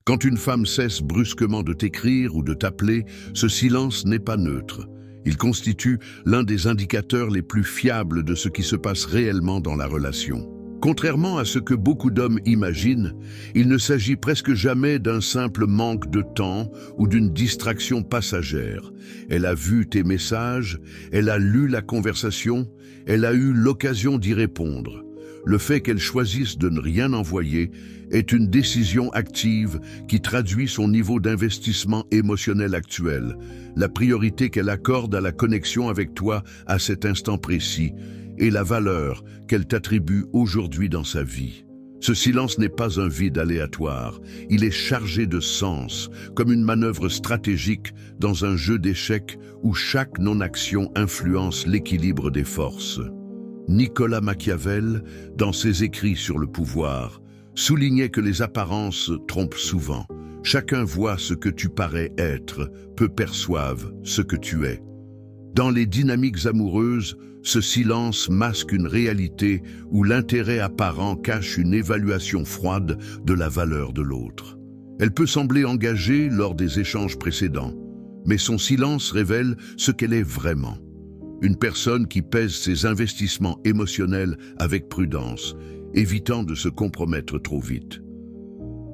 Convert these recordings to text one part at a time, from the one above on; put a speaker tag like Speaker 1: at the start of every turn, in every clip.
Speaker 1: Quand une femme cesse brusquement de t'écrire ou de t'appeler, ce silence n'est pas neutre. Il constitue l'un des indicateurs les plus fiables de ce qui se passe réellement dans la relation. Contrairement à ce que beaucoup d'hommes imaginent, il ne s'agit presque jamais d'un simple manque de temps ou d'une distraction passagère. Elle a vu tes messages, elle a lu la conversation, elle a eu l'occasion d'y répondre. Le fait qu'elle choisisse de ne rien envoyer est une décision active qui traduit son niveau d'investissement émotionnel actuel, la priorité qu'elle accorde à la connexion avec toi à cet instant précis et la valeur qu'elle t'attribue aujourd'hui dans sa vie. Ce silence n'est pas un vide aléatoire, il est chargé de sens, comme une manœuvre stratégique dans un jeu d'échecs où chaque non-action influence l'équilibre des forces. Nicolas Machiavel, dans ses écrits sur le pouvoir, soulignait que les apparences trompent souvent. Chacun voit ce que tu parais être, peu perçoivent ce que tu es. Dans les dynamiques amoureuses, ce silence masque une réalité où l'intérêt apparent cache une évaluation froide de la valeur de l'autre. Elle peut sembler engagée lors des échanges précédents, mais son silence révèle ce qu'elle est vraiment. Une personne qui pèse ses investissements émotionnels avec prudence, évitant de se compromettre trop vite.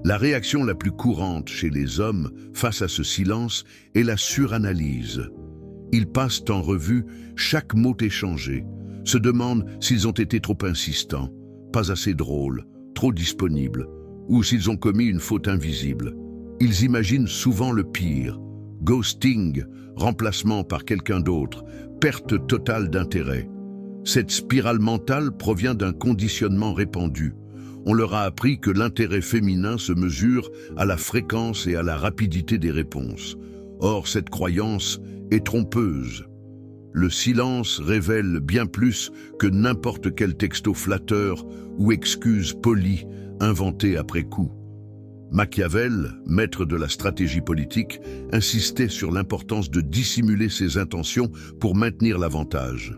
Speaker 1: La réaction la plus courante chez les hommes face à ce silence est la suranalyse. Ils passent en revue chaque mot échangé, se demandent s'ils ont été trop insistants, pas assez drôles, trop disponibles, ou s'ils ont commis une faute invisible. Ils imaginent souvent le pire: ghosting, remplacement par quelqu'un d'autre, perte totale d'intérêt. Cette spirale mentale provient d'un conditionnement répandu. On leur a appris que l'intérêt féminin se mesure à la fréquence et à la rapidité des réponses. Or, cette croyance est trompeuse. Le silence révèle bien plus que n'importe quel texto flatteur ou excuse polie inventée après coup. Machiavel, maître de la stratégie politique, insistait sur l'importance de dissimuler ses intentions pour maintenir l'avantage.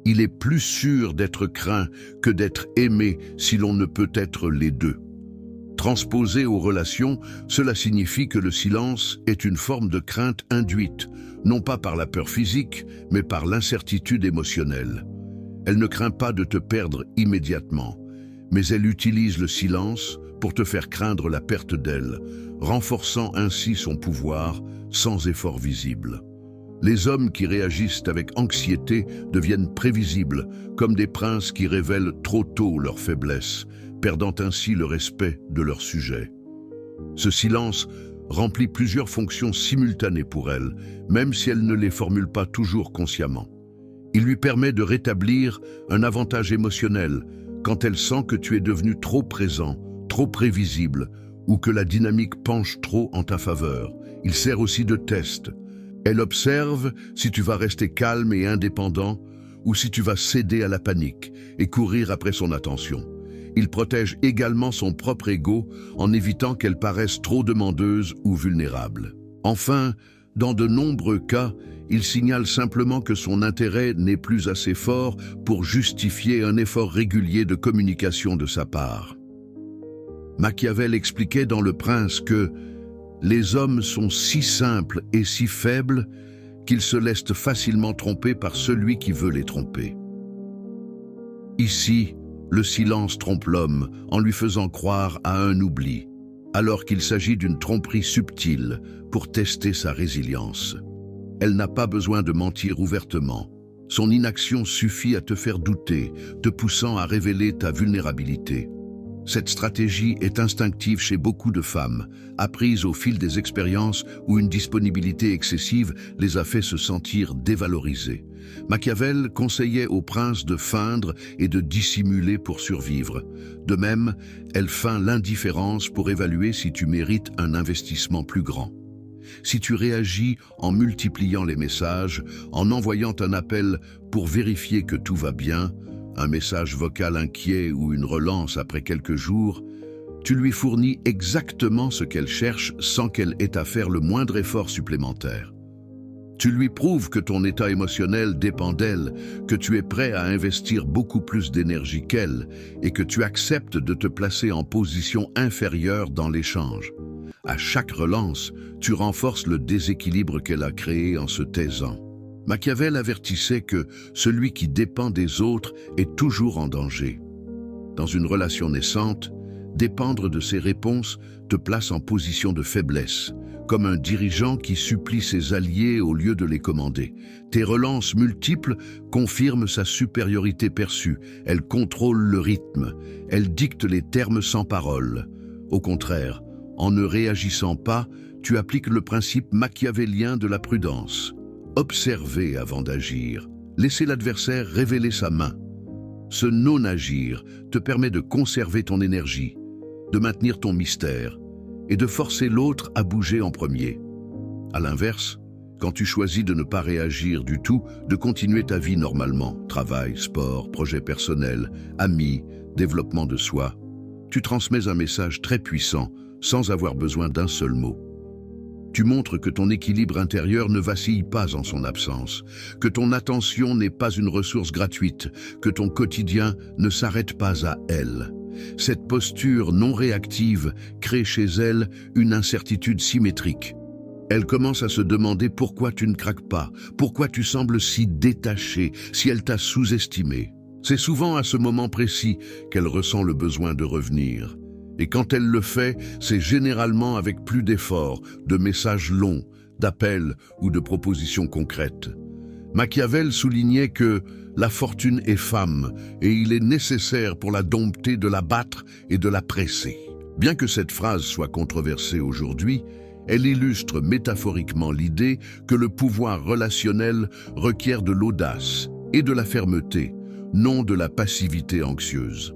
Speaker 1: Il est plus sûr d'être craint que d'être aimé si l'on ne peut être les deux. Transposé aux relations, cela signifie que le silence est une forme de crainte induite, non pas par la peur physique, mais par l'incertitude émotionnelle. Elle ne craint pas de te perdre immédiatement, mais elle utilise le silence pour te faire craindre la perte d'elle, renforçant ainsi son pouvoir sans effort visible. Les hommes qui réagissent avec anxiété deviennent prévisibles, comme des princes qui révèlent trop tôt leur faiblesse, perdant ainsi le respect de leur sujet. Ce silence remplit plusieurs fonctions simultanées pour elle, même si elle ne les formule pas toujours consciemment. Il lui permet de rétablir un avantage émotionnel quand elle sent que tu es devenu trop présent, trop prévisible, ou que la dynamique penche trop en ta faveur. Il sert aussi de test. Elle observe si tu vas rester calme et indépendant ou si tu vas céder à la panique et courir après son attention. Il protège également son propre ego en évitant qu'elle paraisse trop demandeuse ou vulnérable. Enfin, dans de nombreux cas, il signale simplement que son intérêt n'est plus assez fort pour justifier un effort régulier de communication de sa part. Machiavel expliquait dans Le Prince que les hommes sont si simples et si faibles qu'ils se laissent facilement tromper par celui qui veut les tromper. Ici, le silence trompe l'homme en lui faisant croire à un oubli, alors qu'il s'agit d'une tromperie subtile pour tester sa résilience. Elle n'a pas besoin de mentir ouvertement. Son inaction suffit à te faire douter, te poussant à révéler ta vulnérabilité. Cette stratégie est instinctive chez beaucoup de femmes, apprise au fil des expériences où une disponibilité excessive les a fait se sentir dévalorisées. Machiavel conseillait au prince de feindre et de dissimuler pour survivre. De même, elle feint l'indifférence pour évaluer si tu mérites un investissement plus grand. Si tu réagis en multipliant les messages, en envoyant un appel pour vérifier que tout va bien, un message vocal inquiet ou une relance après quelques jours, tu lui fournis exactement ce qu'elle cherche sans qu'elle ait à faire le moindre effort supplémentaire. Tu lui prouves que ton état émotionnel dépend d'elle, que tu es prêt à investir beaucoup plus d'énergie qu'elle et que tu acceptes de te placer en position inférieure dans l'échange. À chaque relance, tu renforces le déséquilibre qu'elle a créé en se taisant. Machiavel avertissait que celui qui dépend des autres est toujours en danger. Dans une relation naissante, dépendre de ses réponses te place en position de faiblesse, comme un dirigeant qui supplie ses alliés au lieu de les commander. Tes relances multiples confirment sa supériorité perçue. Elle contrôle le rythme. Elle dicte les termes sans parole. Au contraire, en ne réagissant pas, tu appliques le principe machiavélien de la prudence. Observer avant d'agir. Laisser l'adversaire révéler sa main. Ce non-agir te permet de conserver ton énergie, de maintenir ton mystère et de forcer l'autre à bouger en premier. À l'inverse, quand tu choisis de ne pas réagir du tout, de continuer ta vie normalement, travail, sport, projets personnels, amis, développement de soi, tu transmets un message très puissant sans avoir besoin d'un seul mot. Tu montres que ton équilibre intérieur ne vacille pas en son absence, que ton attention n'est pas une ressource gratuite, que ton quotidien ne s'arrête pas à elle. Cette posture non réactive crée chez elle une incertitude symétrique. Elle commence à se demander pourquoi tu ne craques pas, pourquoi tu sembles si détaché, si elle t'a sous-estimé. C'est souvent à ce moment précis qu'elle ressent le besoin de revenir. Et quand elle le fait, c'est généralement avec plus d'efforts, de messages longs, d'appels ou de propositions concrètes. Machiavel soulignait que la fortune est femme et il est nécessaire pour la dompter de la battre et de la presser. Bien que cette phrase soit controversée aujourd'hui, elle illustre métaphoriquement l'idée que le pouvoir relationnel requiert de l'audace et de la fermeté, non de la passivité anxieuse.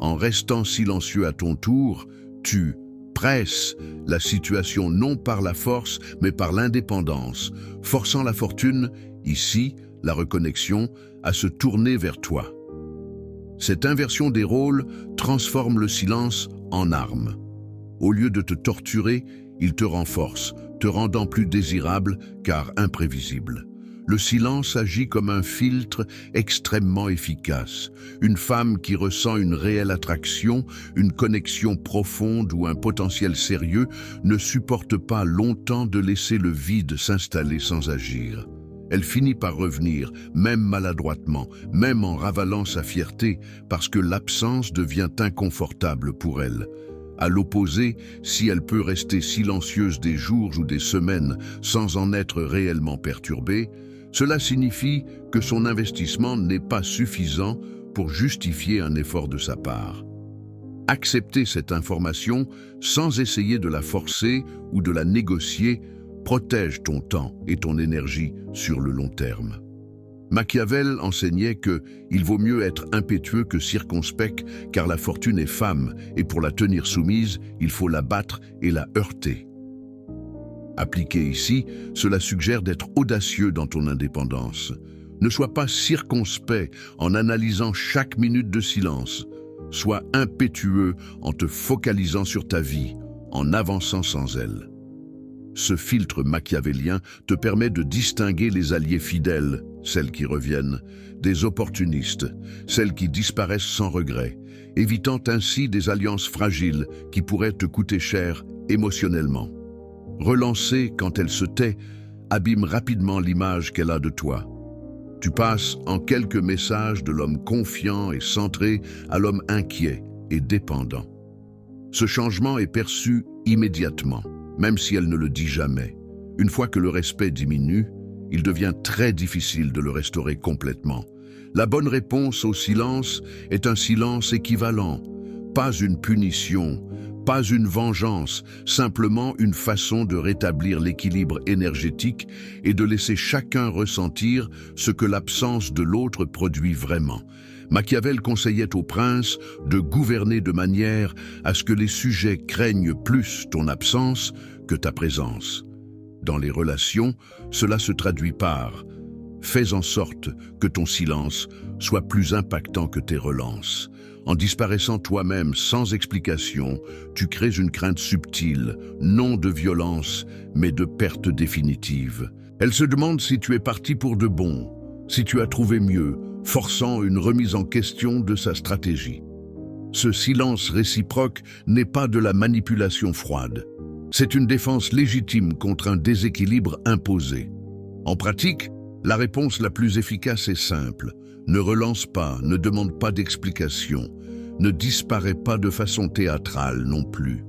Speaker 1: En restant silencieux à ton tour, tu presses la situation non par la force, mais par l'indépendance, forçant la fortune, ici, la reconnexion, à se tourner vers toi. Cette inversion des rôles transforme le silence en arme. Au lieu de te torturer, il te renforce, te rendant plus désirable car imprévisible. Le silence agit comme un filtre extrêmement efficace. Une femme qui ressent une réelle attraction, une connexion profonde ou un potentiel sérieux ne supporte pas longtemps de laisser le vide s'installer sans agir. Elle finit par revenir, même maladroitement, même en ravalant sa fierté, parce que l'absence devient inconfortable pour elle. À l'opposé, si elle peut rester silencieuse des jours ou des semaines sans en être réellement perturbée, cela signifie que son investissement n'est pas suffisant pour justifier un effort de sa part. Accepter cette information sans essayer de la forcer ou de la négocier protège ton temps et ton énergie sur le long terme. Machiavel enseignait qu'il vaut mieux être impétueux que circonspect car la fortune est femme et pour la tenir soumise, il faut la battre et la heurter. Appliqué ici, cela suggère d'être audacieux dans ton indépendance. Ne sois pas circonspect en analysant chaque minute de silence. Sois impétueux en te focalisant sur ta vie, en avançant sans elle. Ce filtre machiavélien te permet de distinguer les alliés fidèles, celles qui reviennent, des opportunistes, celles qui disparaissent sans regret, évitant ainsi des alliances fragiles qui pourraient te coûter cher émotionnellement. Relancer quand elle se tait abîme rapidement l'image qu'elle a de toi. Tu passes en quelques messages de l'homme confiant et centré à l'homme inquiet et dépendant. Ce changement est perçu immédiatement, même si elle ne le dit jamais. Une fois que le respect diminue, il devient très difficile de le restaurer complètement. La bonne réponse au silence est un silence équivalent, pas une punition, pas une vengeance, simplement une façon de rétablir l'équilibre énergétique et de laisser chacun ressentir ce que l'absence de l'autre produit vraiment. Machiavel conseillait au prince de gouverner de manière à ce que les sujets craignent plus ton absence que ta présence. Dans les relations, cela se traduit par « fais en sorte que ton silence soit plus impactant que tes relances ». En disparaissant toi-même sans explication, tu crées une crainte subtile, non de violence, mais de perte définitive. Elle se demande si tu es parti pour de bon, si tu as trouvé mieux, forçant une remise en question de sa stratégie. Ce silence réciproque n'est pas de la manipulation froide. C'est une défense légitime contre un déséquilibre imposé. En pratique, la réponse la plus efficace est simple. Ne relance pas, ne demande pas d'explication, ne disparaît pas de façon théâtrale non plus.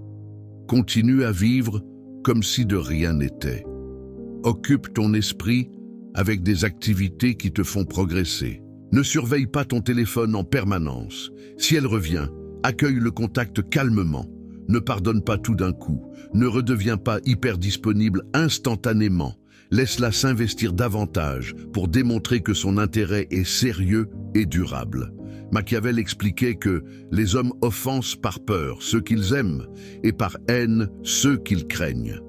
Speaker 1: Continue à vivre comme si de rien n'était. Occupe ton esprit avec des activités qui te font progresser. Ne surveille pas ton téléphone en permanence. Si elle revient, accueille le contact calmement. Ne pardonne pas tout d'un coup. Ne redeviens pas hyper disponible instantanément. Laisse-la s'investir davantage pour démontrer que son intérêt est sérieux et durable. Machiavel expliquait que les hommes offensent par peur ceux qu'ils aiment et par haine ceux qu'ils craignent.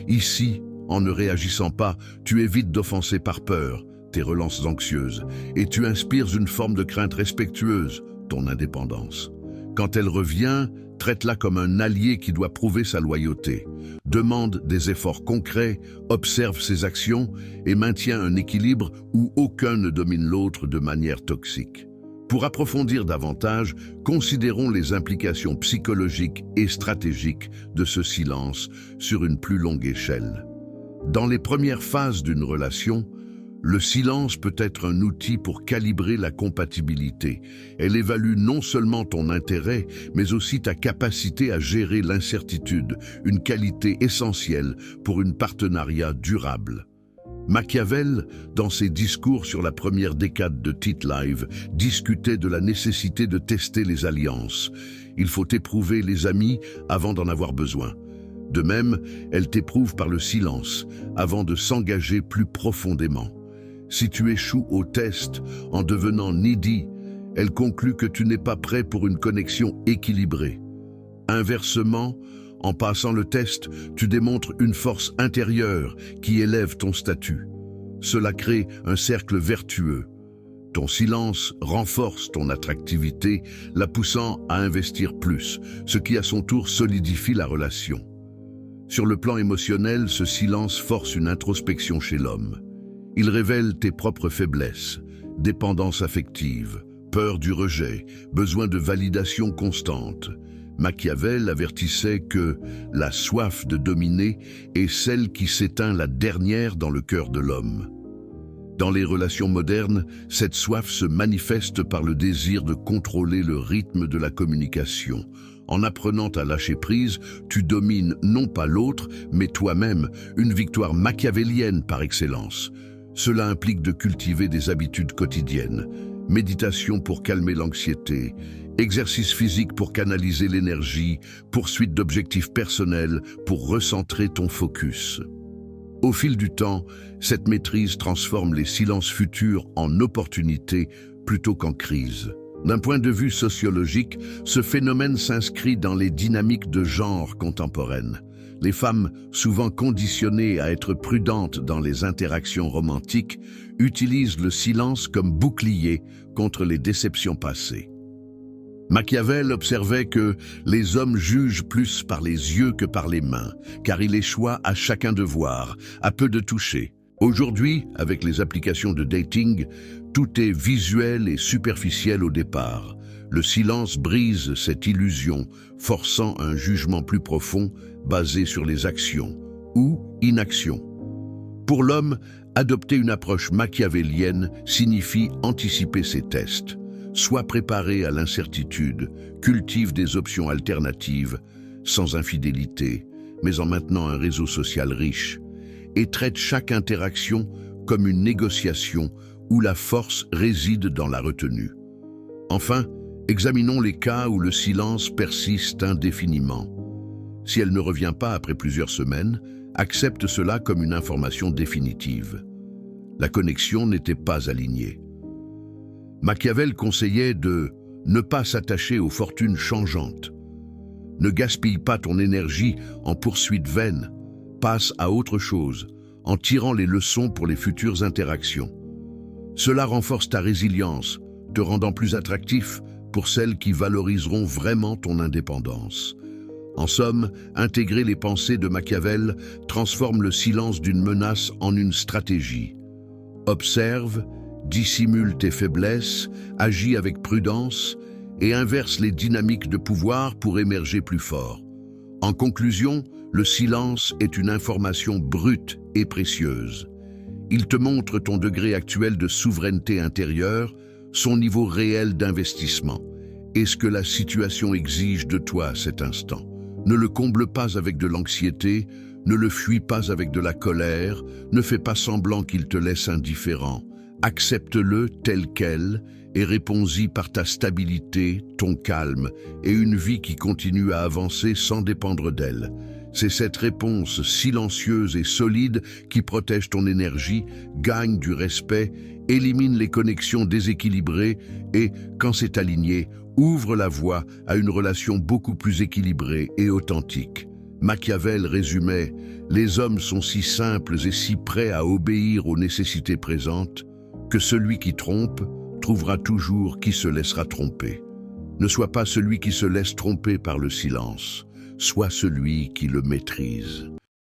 Speaker 1: Ici, en ne réagissant pas, tu évites d'offenser par peur tes relances anxieuses et tu inspires une forme de crainte respectueuse, ton indépendance. Quand elle revient, traite-la comme un allié qui doit prouver sa loyauté. Demande des efforts concrets, observe ses actions et maintient un équilibre où aucun ne domine l'autre de manière toxique. Pour approfondir davantage, considérons les implications psychologiques et stratégiques de ce silence sur une plus longue échelle. Dans les premières phases d'une relation, le silence peut être un outil pour calibrer la compatibilité. Elle évalue non seulement ton intérêt, mais aussi ta capacité à gérer l'incertitude, une qualité essentielle pour un partenariat durable. Machiavel, dans ses discours sur la première décade de Tite-Live, discutait de la nécessité de tester les alliances. Il faut éprouver les amis avant d'en avoir besoin. De même, elle t'éprouve par le silence, avant de s'engager plus profondément. Si tu échoues au test en devenant needy, elle conclut que tu n'es pas prêt pour une connexion équilibrée. Inversement, en passant le test, tu démontres une force intérieure qui élève ton statut. Cela crée un cercle vertueux. Ton silence renforce ton attractivité, la poussant à investir plus, ce qui à son tour solidifie la relation. Sur le plan émotionnel, ce silence force une introspection chez l'homme. Il révèle tes propres faiblesses, dépendance affective, peur du rejet, besoin de validation constante. Machiavel avertissait que la soif de dominer est celle qui s'éteint la dernière dans le cœur de l'homme. Dans les relations modernes, cette soif se manifeste par le désir de contrôler le rythme de la communication. En apprenant à lâcher prise, tu domines non pas l'autre, mais toi-même, une victoire machiavélienne par excellence. Cela implique de cultiver des habitudes quotidiennes, méditation pour calmer l'anxiété, exercice physique pour canaliser l'énergie, poursuite d'objectifs personnels pour recentrer ton focus. Au fil du temps, cette maîtrise transforme les silences futurs en opportunités plutôt qu'en crises. D'un point de vue sociologique, ce phénomène s'inscrit dans les dynamiques de genre contemporaines. Les femmes, souvent conditionnées à être prudentes dans les interactions romantiques, utilisent le silence comme bouclier contre les déceptions passées. Machiavel observait que les hommes jugent plus par les yeux que par les mains, car il échoit à chacun de voir, à peu de toucher. Aujourd'hui, avec les applications de dating, tout est visuel et superficiel au départ. Le silence brise cette illusion, forçant un jugement plus profond basé sur les actions ou inaction. Pour l'homme, adopter une approche machiavélienne signifie anticiper ces tests. Sois préparé à l'incertitude, cultive des options alternatives, sans infidélité, mais en maintenant un réseau social riche, et traite chaque interaction comme une négociation où la force réside dans la retenue. Enfin, examinons les cas où le silence persiste indéfiniment. Si elle ne revient pas après plusieurs semaines, accepte cela comme une information définitive. La connexion n'était pas alignée. Machiavel conseillait de ne pas s'attacher aux fortunes changeantes. Ne gaspille pas ton énergie en poursuite vaine. Passe à autre chose, en tirant les leçons pour les futures interactions. Cela renforce ta résilience, te rendant plus attractif pour celles qui valoriseront vraiment ton indépendance. En somme, intégrer les pensées de Machiavel transforme le silence d'une menace en une stratégie. Observe, dissimule tes faiblesses, agis avec prudence et inverse les dynamiques de pouvoir pour émerger plus fort. En conclusion, Le silence est une information brute et précieuse. Il te montre ton degré actuel de souveraineté intérieure, son niveau réel d'investissement, et ce que la situation exige de toi à cet instant. Ne le comble pas avec de l'anxiété, ne le fuis pas avec de la colère, ne fais pas semblant qu'il te laisse indifférent. Accepte-le tel quel et réponds-y par ta stabilité, ton calme et une vie qui continue à avancer sans dépendre d'elle. C'est cette réponse silencieuse et solide qui protège ton énergie, gagne du respect, élimine les connexions déséquilibrées et, quand c'est aligné, ouvre la voie à une relation beaucoup plus équilibrée et authentique. Machiavel résumait « Les hommes sont si simples et si prêts à obéir aux nécessités présentes que celui qui trompe trouvera toujours qui se laissera tromper. Ne sois pas celui qui se laisse tromper par le silence, sois celui qui le maîtrise. »